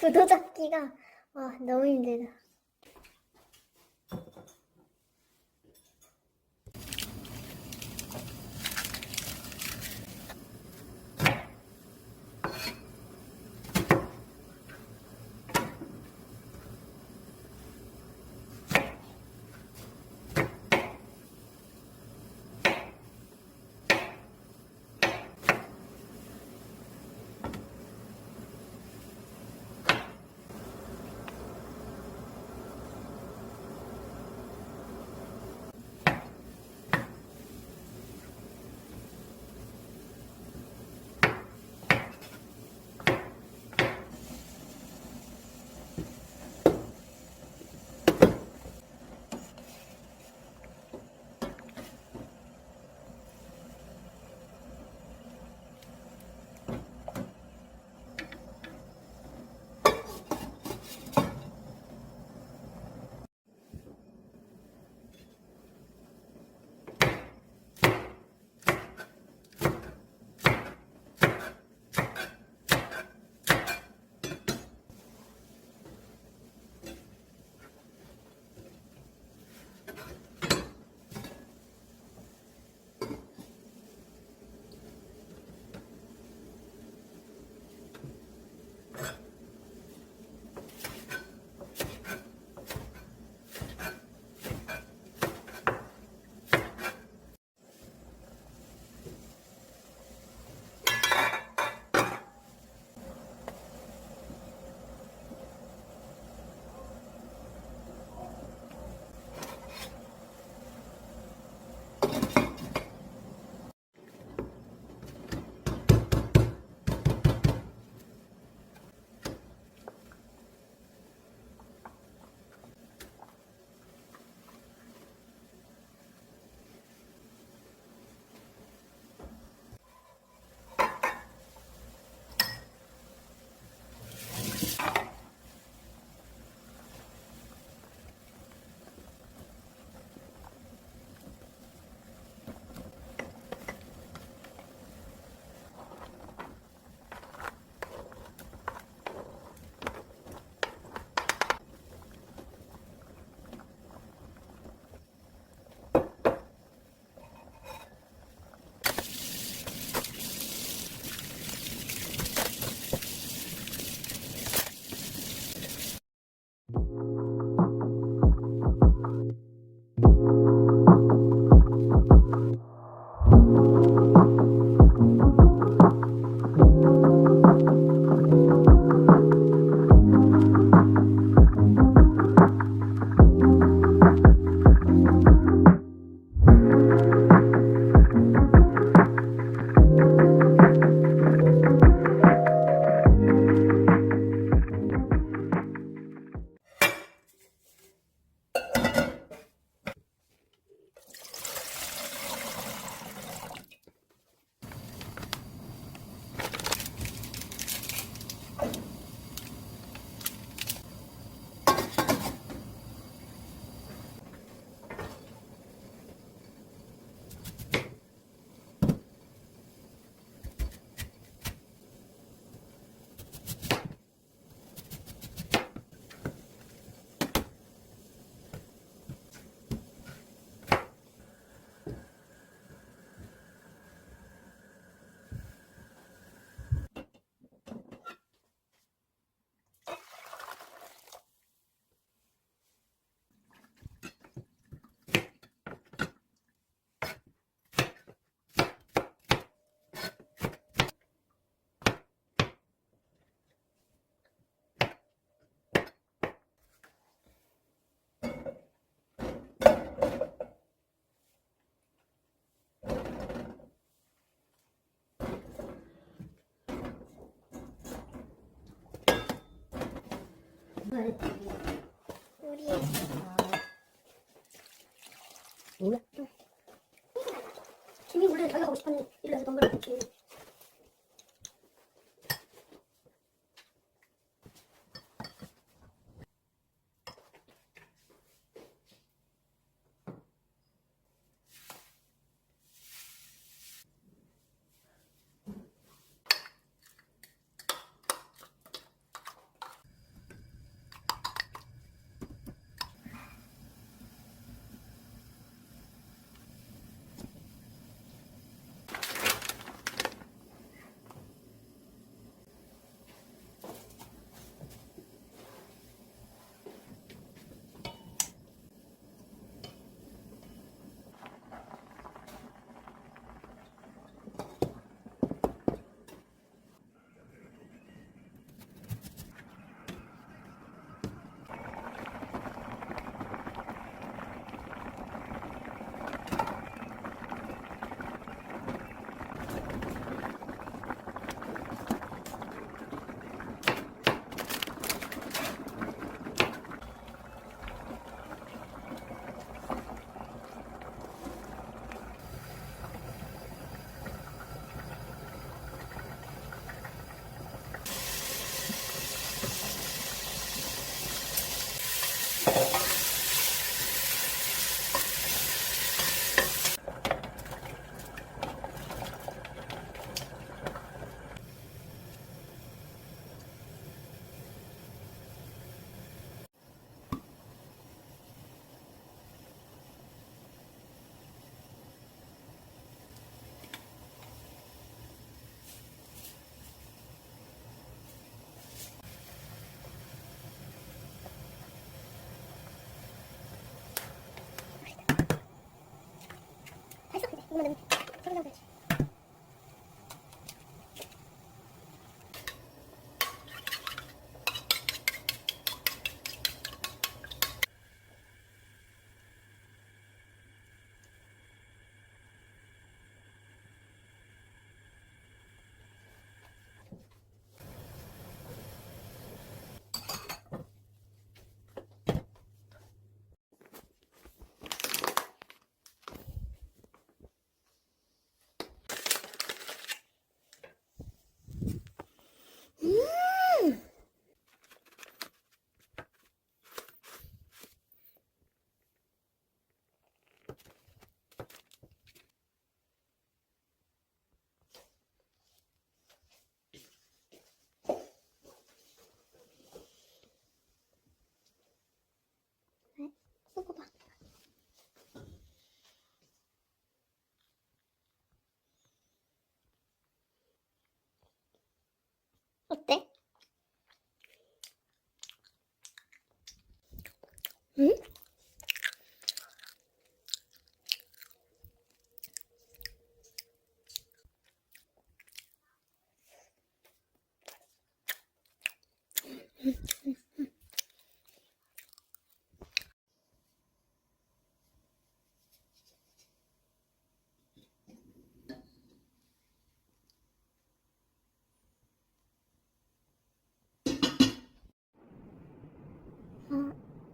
구도 잡기가 너무 힘들다. 우리의 이거? 지민이 원래 자기가 하고 싶은 일을 해서 돈 벌었지. 했어 근데 이거는 설명 되지.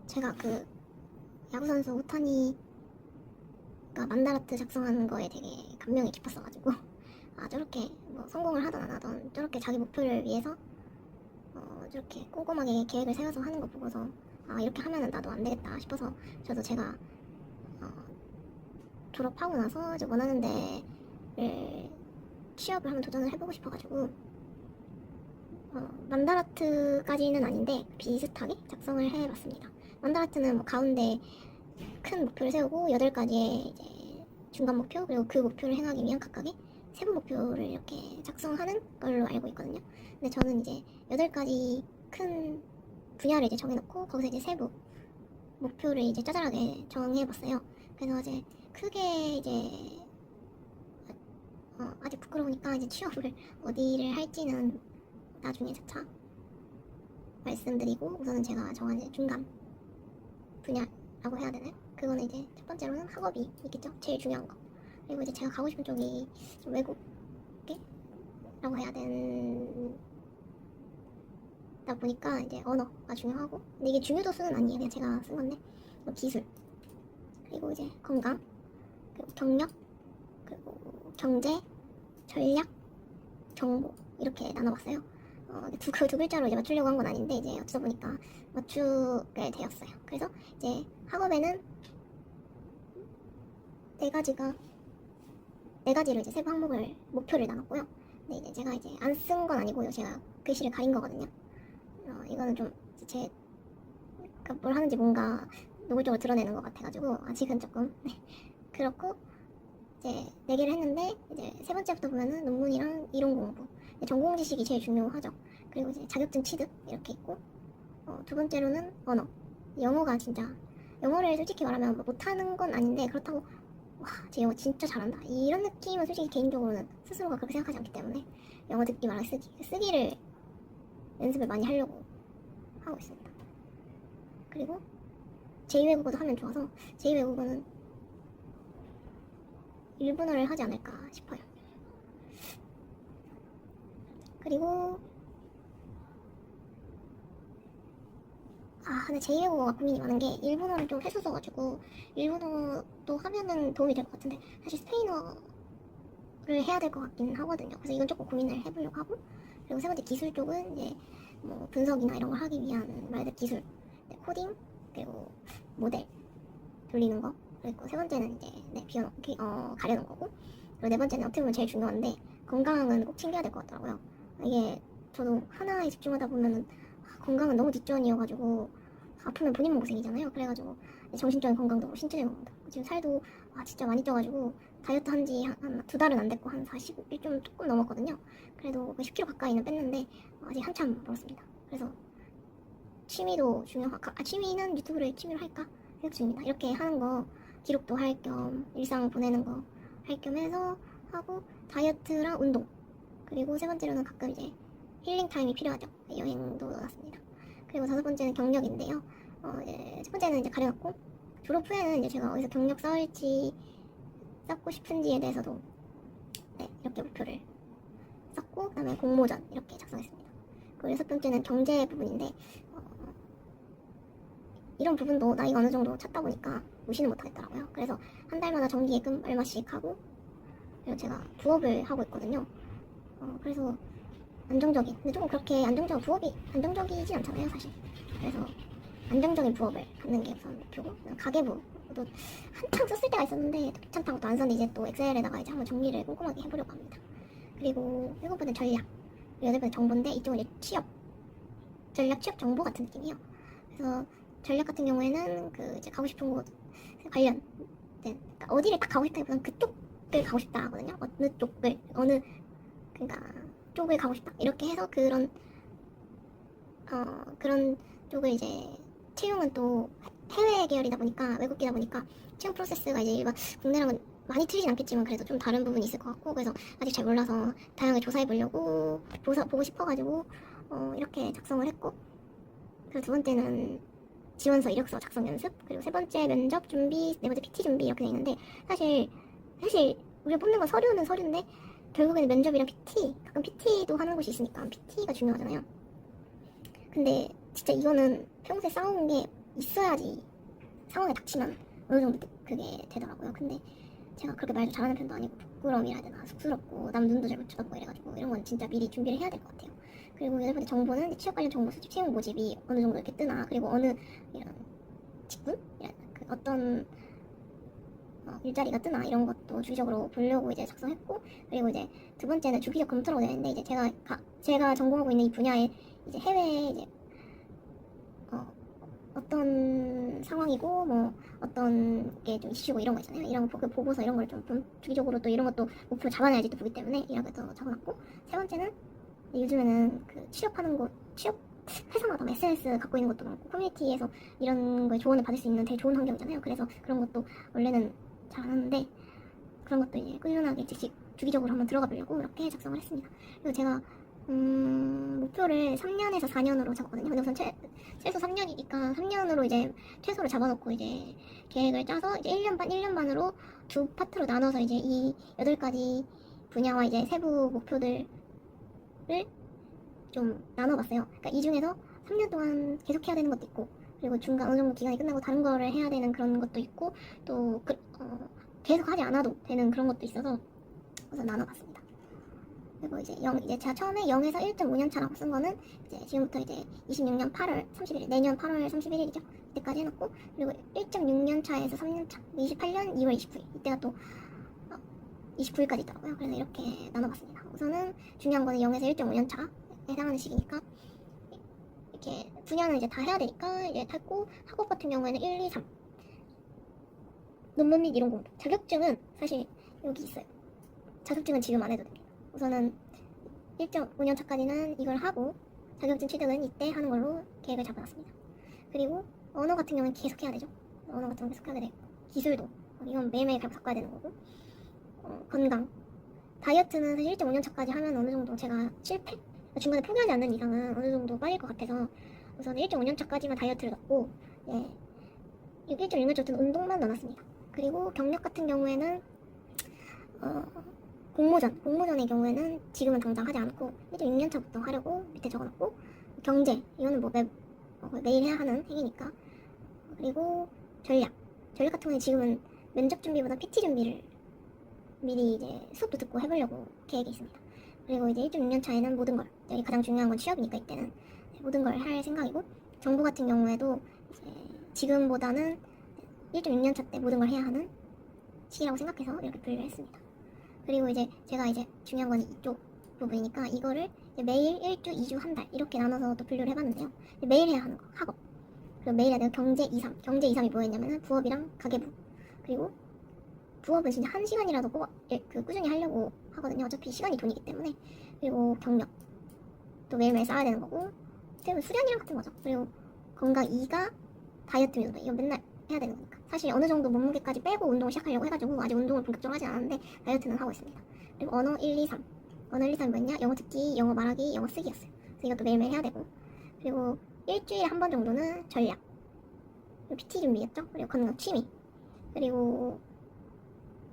제가 그 야구선수 오타니가 만다라트 작성하는 거에 되게 감명이 깊었어가지고 저렇게 뭐 성공을 하든 안 하든 저렇게 자기 목표를 위해서 저렇게 꼼꼼하게 계획을 세워서 하는 거 보고서 이렇게 하면은 나도 안 되겠다 싶어서 저도 제가 졸업하고 나서 이제 원하는 데를 취업을 한번 도전을 해보고 싶어가지고 만다라트까지는 아닌데 비슷하게 작성을 해봤습니다. 만다라트는 뭐 가운데 큰 목표를 세우고 8가지의 이제 중간 목표 그리고 그 목표를 행하기 위한 각각의 세부 목표를 이렇게 작성하는 걸로 알고 있거든요. 근데 저는 이제 8가지 큰 분야를 이제 정해놓고 거기서 이제 세부 목표를 이제 짜잘하게 정해봤어요. 그래서 이제 크게 이제 아직 부끄러우니까 이제 취업을 어디를 할지는 나중에 차차 말씀드리고 우선은 제가 정한 이제 중간 분야라고 해야 되나요? 그거는 이제 첫 번째로는 학업이 있겠죠. 제일 중요한 거. 그리고 이제 제가 가고 싶은 쪽이 좀 외국계라고 해야 되다 보니까 이제 언어가 중요하고 근데 이게 중요도수는 아니에요. 그냥 제가 쓴 건데 뭐 기술 그리고 이제 건강 그리고 경력 그리고 경제 전략 정보 이렇게 나눠봤어요. 두 글자로 이제 맞추려고 한 건 아닌데 이제 어쩌다 보니까 맞추게 되었어요. 그래서 이제 학업에는 네 가지로 이제 세부 항목을 목표를 나눴고요. 근데 이제 제가 이제 안 쓴 건 아니고요. 제가 글씨를 가린 거거든요. 이거는 좀 제 뭘 하는지 뭔가 노골적으로 드러내는 것 같아가지고 아직은 조금 그렇고 이제 4개를 했는데 이제 세 번째부터 보면은 논문이랑 이론 공부 전공 지식이 제일 중요하죠. 그리고 이제 자격증 취득 이렇게 있고 두 번째로는 언어 영어가 진짜 영어를 솔직히 말하면 뭐 못하는 건 아닌데 그렇다고 와 쟤 영어 진짜 잘한다 이런 느낌은 솔직히 개인적으로는 스스로가 그렇게 생각하지 않기 때문에 영어 듣기 말하기 쓰기를 연습을 많이 하려고 하고 있습니다. 그리고 제2외국어도 하면 좋아서 제2외국어는 일본어를 하지 않을까 싶어요. 그리고 근데 제2외국어가 고민이 많은 게 일본어를 좀 했었어가지고 일본어도 하면은 도움이 될 것 같은데 사실 스페인어를 해야 될 것 같긴 하거든요. 그래서 이건 조금 고민을 해보려고 하고 그리고 세 번째 기술 쪽은 이제 뭐 분석이나 이런 걸 하기 위한 말들 기술 코딩 그리고 모델 돌리는 거 그리고 세 번째는 이제 가려는 거고 그리고 네 번째는 어떻게 보면 제일 중요한데 건강은 꼭 챙겨야 될 것 같더라고요. 이게 저도 하나에 집중하다 보면은 건강은 너무 뒷전이어가지고 아프면 본인만 고생이잖아요. 그래가지고 정신적인 건강도 신체적인 건강도 지금 살도 진짜 많이 쪄가지고 다이어트 한지 한 2달은 안 됐고 한 40일 좀 조금 넘었거든요. 그래도 10kg 가까이는 뺐는데 아직 한참 멀었습니다. 그래서 취미도 취미는 유튜브를 취미로 할까 생각 중입니다. 이렇게 하는 거 기록도 할 겸 일상 보내는 거 할 겸 해서 하고 다이어트랑 운동 그리고 세 번째로는 가끔 이제 힐링 타임이 필요하죠. 여행도 넣어놨습니다. 그리고 다섯 번째는 경력인데요. 첫 번째는 이제 가려놨고 졸업 후에는 이제 제가 어디서 경력 쌓고 싶은지에 대해서도 이렇게 목표를 썼고 그다음에 공모전 이렇게 작성했습니다. 그리고 여섯 번째는 경제 부분인데 이런 부분도 나이가 어느 정도 찼다 보니까 무시는 못하겠더라고요. 그래서 한 달마다 정기예금 얼마씩 하고 그리고 제가 부업을 하고 있거든요. 그래서 안정적인 근데 조금 그렇게 부업이 안정적이진 않잖아요 사실. 그래서 안정적인 부업을 갖는 게 우선 목표고 가계부도 한창 썼을 때가 있었는데 귀찮다고 또 안 썼는데 이제 또 엑셀에다가 이제 한번 정리를 꼼꼼하게 해보려고 합니다. 그리고 일곱 번째 전략 그리고 여덟 번째 정보인데 이쪽은 이제 전략 취업 정보 같은 느낌이에요. 그래서 전략 같은 경우에는 그 이제 가고 싶은 곳 관련 그러니까 어디를 딱 가고 싶다기보다는 그쪽을 가고 싶다 하거든요. 그러니까 쪽을 가고 싶다 이렇게 해서 그런 쪽을 이제 채용은 또 해외 계열이다 보니까 외국계다 보니까 채용 프로세스가 이제 일반 국내랑은 많이 틀리진 않겠지만 그래도 좀 다른 부분이 있을 것 같고 그래서 아직 잘 몰라서 다양하게 조사해 보려고 보고 싶어가지고 이렇게 작성을 했고 그리고 두 번째는 지원서 이력서 작성 연습, 그리고 세 번째 면접 준비, 네 번째 PT 준비 이렇게 돼 있는데 사실 우리가 뽑는 건 서류는 서류인데 결국에는 면접이랑 PT, 가끔 PT도 하는 곳이 있으니까 PT가 중요하잖아요. 근데 진짜 이거는 평소에 쌓아온 게 있어야지 상황에 닥치면 어느 정도 그게 되더라고요. 근데 제가 그렇게 말도 잘하는 편도 아니고 부끄러움이라 해야 되나, 쑥스럽고 남 눈도 잘 못 쳐다보고 이래가지고 이런 건 진짜 미리 준비를 해야 될 것 같아요. 그리고 여덟 번째 정보는 취업 관련 정보 수집, 채용 모집이 어느 정도 이렇게 뜨나, 그리고 어느 이런 직군? 이런 그 어떤 일자리가 뜨나 이런 것도 주기적으로 보려고 이제 작성했고, 그리고 이제 두 번째는 주기적 검토라고 되어 있는데, 이제 제가 전공하고 있는 이 분야에 이제 해외 이제 어떤 상황이고 뭐 어떤 게 좀 이슈고 이런 거 있잖아요. 이런 거 보고서 이런 걸 좀 주기적으로 또 이런 것도 목표 잡아놔야지 또 보기 때문에 이렇게 또 적어놨고, 세 번째는 요즘에는 그 취업 회사마다 SNS 갖고 있는 것도 많고 커뮤니티에서 이런 거에 조언을 받을 수 있는 되게 좋은 환경이잖아요. 그래서 그런 것도 원래는 잘 안 하는데 그런 것도 이제 꾸준하게 주기적으로 한번 들어가 보려고 이렇게 작성을 했습니다. 그리고 제가 목표를 3년에서 4년으로 잡았거든요. 근데 우선 최소 3년이니까 3년으로 이제 최소를 잡아놓고 이제 계획을 짜서 이제 1년 반으로 두 파트로 나눠서 이제 이 8가지 분야와 이제 세부 목표들을 좀 나눠봤어요. 그러니까 이 중에서 3년 동안 계속 해야 되는 것도 있고, 그리고 중간 어느 정도 기간이 끝나고 다른 거를 해야 되는 그런 것도 있고, 또 계속 하지 않아도 되는 그런 것도 있어서 그래서 나눠봤습니다. 그리고 이제 제가 처음에 0에서 1.5년 차라고 쓴 거는 이제 지금부터 이제 26년 8월 31일, 내년 8월 31일이죠. 이때까지 해놓고, 그리고 1.6년 차에서 3년 차, 28년 2월 29일, 이때가 또 29일까지 있더라고요. 그래서 이렇게 나눠봤습니다. 우선은 중요한 거는 0에서 1.5년 차에 해당하는 시기니까 이렇게 분야는 이제 다 해야 되니까 이제 했고, 학업 같은 경우에는 1, 2, 3 논문 및 이론 공부, 자격증은 사실 여기 있어요. 자격증은 지금 안 해도 됩니다. 우선은 1.5년 차까지는 이걸 하고 자격증 취득은 이때 하는 걸로 계획을 잡아놨습니다. 그리고 언어 같은 경우는 계속 해야 되죠. 언어 같은 거 계속 해야 되고, 기술도 이건 매일매일 바꿔야 되는 거고, 건강, 다이어트는 사실 1.5년 차까지 하면 어느 정도 제가 중간에 포기하지 않는 이상은 어느 정도 빠질 것 같아서 우선 1.5년 차까지만 다이어트를 넣고, 1.6년 차부터는 운동만 넣어놨습니다. 그리고 경력 같은 경우에는 공모전의 경우에는 지금은 당장 하지 않고 1.6년 차부터 하려고 밑에 적어놨고, 경제, 이거는 뭐 매일 해야 하는 행위니까. 그리고 전략 같은 경우는 지금은 면접 준비보다 PT 준비를 미리 이제 수업도 듣고 해보려고 계획이 있습니다. 그리고 이제 1.6년 차에는 모든 걸, 여기 가장 중요한 건 취업이니까 이때는 모든 걸 할 생각이고, 정보 같은 경우에도 이제 지금보다는 1.6년 차 때 모든 걸 해야 하는 시기라고 생각해서 이렇게 분류를 했습니다. 그리고 이제 제가 이제 중요한 건 이쪽 부분이니까 이거를 이제 매일 1주, 2주, 한 달 이렇게 나눠서 또 분류를 해봤는데요. 매일 해야 하는 거, 학업. 그리고 매일 해야 되는 경제 2, 3. 경제 2, 3이 뭐였냐면은 부업이랑 가계부. 그리고 부업은 진짜 1시간이라도 꾸준히 하려고 하거든요. 어차피 시간이 돈이기 때문에. 그리고 경력. 또 매일매일 쌓아야 되는 거고. 그리고 수련이랑 같은 거죠. 그리고 건강 2가 다이어트 및 운동. 이건 맨날 해야 되는 거니까. 사실 어느 정도 몸무게까지 빼고 운동을 시작하려고 해가지고 아직 운동을 본격적으로 하진 않았는데 다이어트는 하고 있습니다. 그리고 언어 1, 2, 3. 언어 1, 2, 3이 뭐였냐? 영어 듣기, 영어 말하기, 영어 쓰기였어요. 그래서 이것도 매일매일 해야 되고. 그리고 일주일에 한 번 정도는 전략. 그리고 PT 준비겠죠? 그리고 건강, 취미. 그리고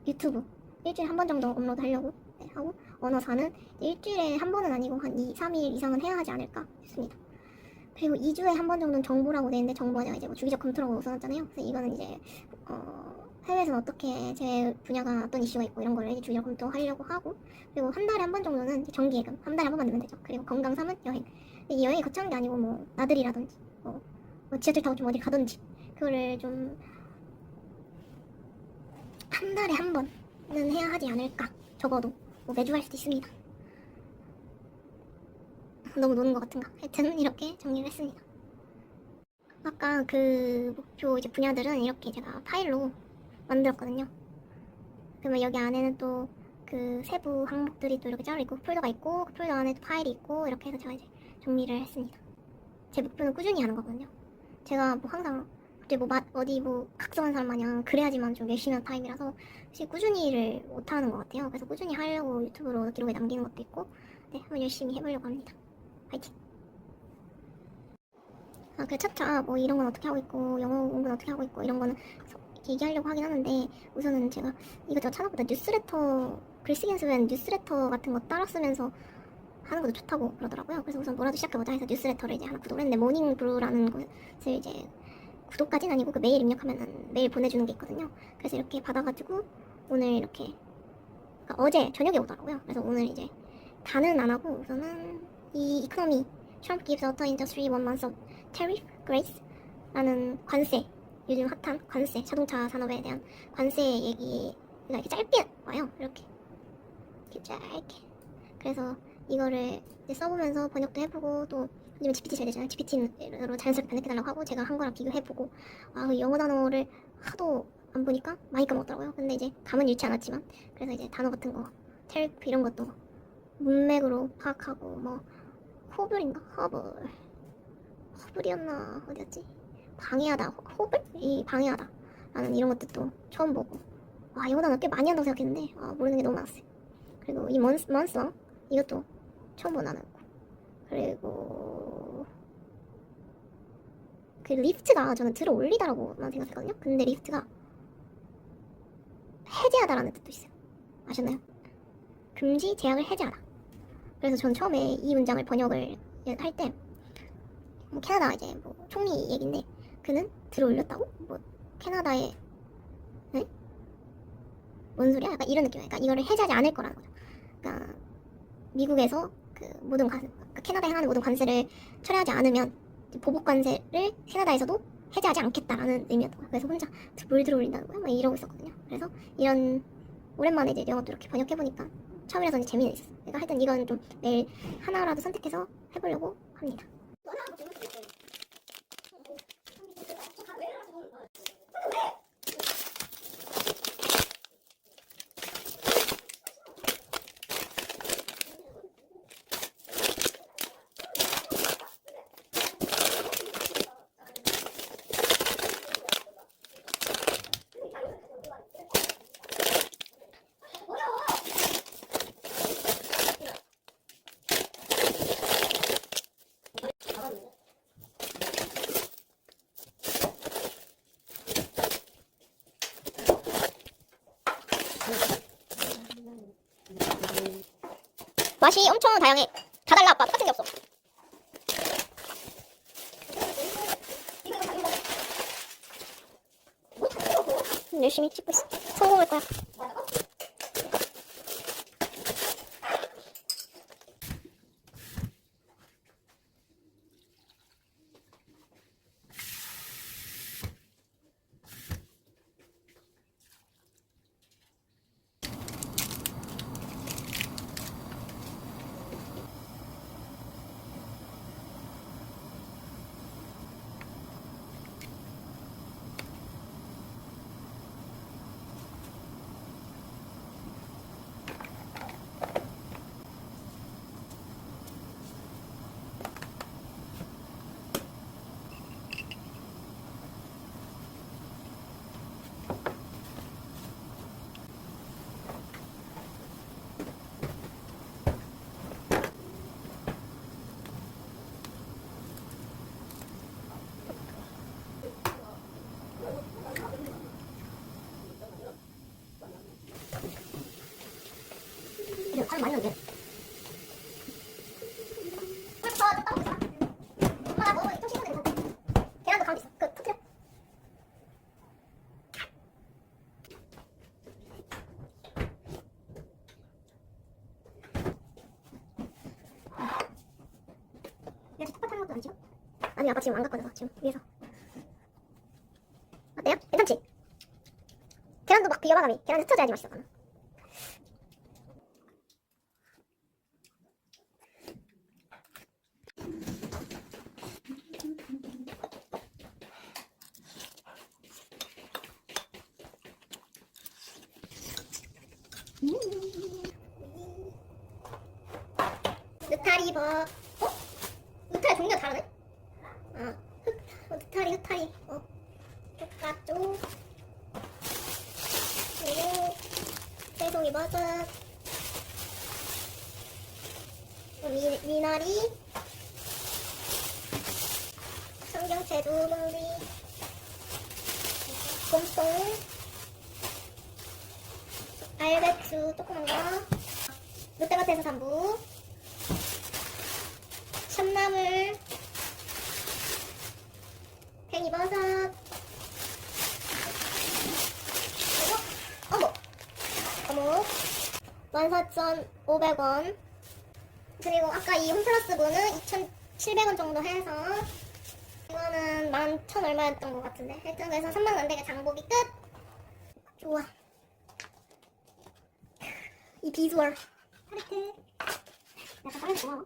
유튜브. 일주일에 한 번 정도 업로드 하려고 하고, 언어 4는 일주일에 한 번은 아니고 한 2, 3일 이상은 해야 하지 않을까 싶습니다. 그리고 2주에 한 번 정도는 정보라고 되어 있는데, 정보가 이제 뭐 주기적 검토라고 써놨잖아요. 그래서 이거는 이제 해외에서는 어떻게 제 분야가 어떤 이슈가 있고 이런 거를 이제 주기적 검토하려고 하고, 그리고 한 달에 한 번 정도는 정기예금, 한 달에 한 번만 넣으면 되죠. 그리고 건강 3은 여행. 근데 이 여행이 거창한 게 아니고 뭐 나들이라든지 뭐 지하철 타고 좀 어디 가든지 그거를 좀 한 달에 한 번은 해야 하지 않을까. 적어도 뭐 매주 할 수도 있습니다. 너무 노는 것 같은가. 하여튼 이렇게 정리를 했습니다. 아까 그 목표 이제 분야들은 이렇게 제가 파일로 만들었거든요. 그러면 여기 안에는 또 그 세부 항목들이 또 이렇게 짜여 있고, 폴더가 있고, 그 폴더 안에 또 파일이 있고, 이렇게 해서 제가 이제 정리를 했습니다. 제 목표는 꾸준히 하는 거거든요. 제가 뭐 항상 갑자기 뭐 어디 뭐 각성한 사람 마냥 그래야지만 좀 열심히 하는 타입이라서 사실 꾸준히를 못하는 것 같아요. 그래서 꾸준히 하려고 유튜브로 기록에 남기는 것도 있고, 한번 열심히 해보려고 합니다. 화이팅! 그 차차 뭐 이런 건 어떻게 하고 있고 영어 공부는 어떻게 하고 있고 이런 거는 이렇게 얘기하려고 하긴 하는데 우선은 제가 이것저것 찾아보다 뉴스레터 글쓰기 연습엔 뉴스레터 같은 거 따라 쓰면서 하는 것도 좋다고 그러더라고요. 그래서 우선 뭐라도 시작해보자 해서 뉴스레터를 이제 하나 구독을 했는데 모닝브루라는 것을 이제 구독까지는 아니고 그 메일 입력하면은 메일 보내주는 게 있거든요. 그래서 이렇게 받아가지고 오늘 이렇게 그러니까 어제 저녁에 오더라고요. 그래서 오늘 이제 다는 안 하고 우선은 이 이코노미 Trump gives auto industry 1 month of tariff grace 라는 관세 요즘 핫한 관세 자동차 산업에 대한 관세 얘기가 이렇게 짧게 와요. 이렇게 짧게. 그래서 이거를 이제 써보면서 번역도 해보고 또 요즘에 GPT 잘 되잖아요. GPT로 자연스럽게 번역해달라고 하고 제가 한 거랑 비교해보고 그 영어 단어를 하도 안 보니까 많이 까먹었더라고요. 근데 이제 감은 잃지 않았지만 그래서 이제 단어 같은 거 테리프 이런 것도 문맥으로 파악하고 뭐 호불인가? 허블이었나 어디였지? 방해하다 호불? 이 방해하다 라는 이런 것도 처음 보고 영어 단어 꽤 많이 한다고 생각했는데 모르는 게 너무 많았어요. 그리고 이 먼스왕 이것도 처음 본 단어였고 그리고 그 리프트가 저는 들어 올리다라고만 생각했거든요. 근데 리프트가 해제하다라는 뜻도 있어요. 아셨나요? 금지, 제약을 해제하다. 그래서 전 처음에 이 문장을 번역을 할 때 뭐 캐나다 이제 뭐 총리 얘긴데 그는 들어 올렸다고? 뭐 캐나다에 네? 뭔 소리야? 약간 이런 느낌이에요. 그러니까 이거를 해제하지 않을 거라는 거죠. 그러니까 미국에서 그 모든 그러니까 캐나다에 행하는 모든 관세를 철회하지 않으면 보복 관세를 캐나다에서도 해제하지 않겠다라는 의미였던 거예요. 그래서 혼자 뭘 들어 올린다는 거야? 막 이러고 있었거든요. 그래서 이런 오랜만에 이제 영어도 이렇게 번역해보니까 처음이라서 재미는 있었어요. 그러니까 하여튼 이건 좀 내일 하나라도 선택해서 해보려고 합니다. 맛이 엄청 다양해. 다 달라 아빠. 똑같은 게 없어. 열심히 찍고 있어. 성공할 거야. 이거 사람 많이 넣는데. 엄마 나 먹어. 좀 씻어내. 계란도 가운데 있어. 그 터뜨려. 이거 탑탑하는 것도 아니죠? 아니 아빠 지금 안 갖고 와서 지금 위에서. 어때요? 괜찮지? 계란도 막 비벼봐가미. 계란 흩어져야지 맛있어. 나는. 느타리 버. 느타리 종류가 다르네? 느타리. 똑같죠? 그리고 새송이 버섯. 미나리. 청경 제주봉지, 곰통, 알배추 조그만 거, 롯데마트에서 산 무, 참나물, 팽이버섯, 그리고 어묵 14,500원. 그리고 아까 이 홈플러스분은 2,700원 정도 해서 이거는 11,000 얼마였던 것 같은데 하여튼 그래서 3만원 대게 장보기 끝. 좋아. 이 비주얼 파레트. 약간 빨리 고마워.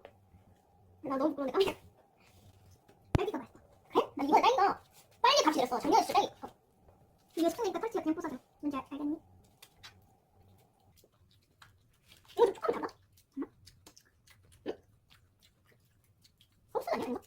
나 너무 부끄러운데 깜짝이야. 딸기가 맛있어. 그래? 나 이번에 딸기가 빨리 값이 내렸어. 작년에 진짜 딸기 이거 스톤이니까 딸기가 그냥 부서져. 뭔지 알겠니? 이거 좀 조금 달라? 소스 아니야 이거?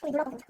우리 놀아보자.